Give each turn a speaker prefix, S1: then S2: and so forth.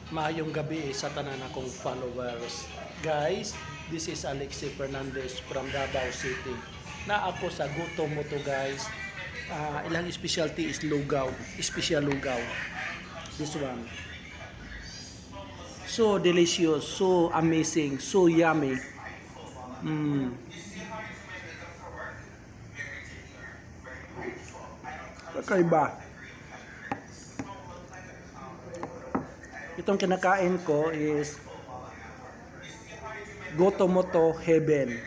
S1: Maayong gabi sa tanan akong followers. Guys, this is Alexi Fernandez from Davao City. Na ako sa Gutom mo to guys. Ilang specialty is lugaw, special lugaw. This one. So delicious, so amazing, so yummy. Kakaiba. Itong kinakain ko is Gotomoto Heaven.